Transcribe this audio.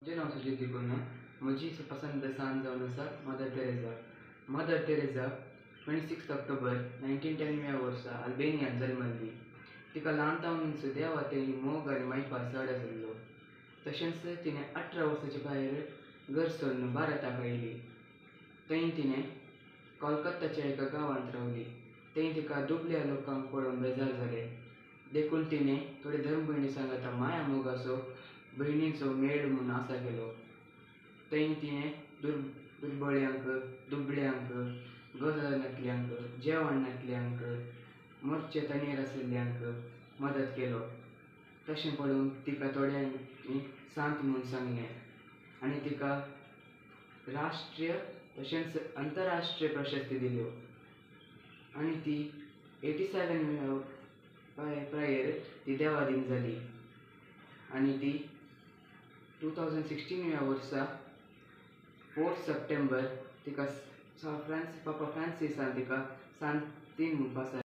मुझे नाम सुजीत दिगुना। मुझी पसंद सांज जावन आसा mother Teresa. Mother Teresa 26 October 1910 या वर्सा अल्बेनियान जल्मली. तिका ल्हानपणांच देवा तेणी मोग आनी मायपा चड आशिल्लो. तशेंच तिणें 18 वर्सांच्या भायर घर सोडून भारताक आयली. थंय तिणें कोलकाताच्या एका गांवांत रावली. थंय तिका दुबळ्या लोकांक पळोवन बेजार जालें. देखून तिणें थोडे धर्म भयणी सांगाता माया मोगाचो भयणींचो मेळ म्हूण आसा केलो. थंय तिणें दुर्बळ्यांक, दुबळ्यांक, गरज नासल्यांक, जेवण नासल्यांक, मोर्चे तणयेर आशिल्ल्यांक मदत केलो. तशें पळोवन तिका थोड्यांनी सांत म्हूण सांगलें आनी तिका राष्ट्रीय तशेंच अंतरराष्ट्रीय प्रशस्ती दिल्यो. आनी ती 87 प्रायर ती देवादीन जाली. आनी ती 2016 या वर्सा 4 सप्टेंबर तिका पापा फ्रांसिसान तिका सांतीन म्हूण पासयलो.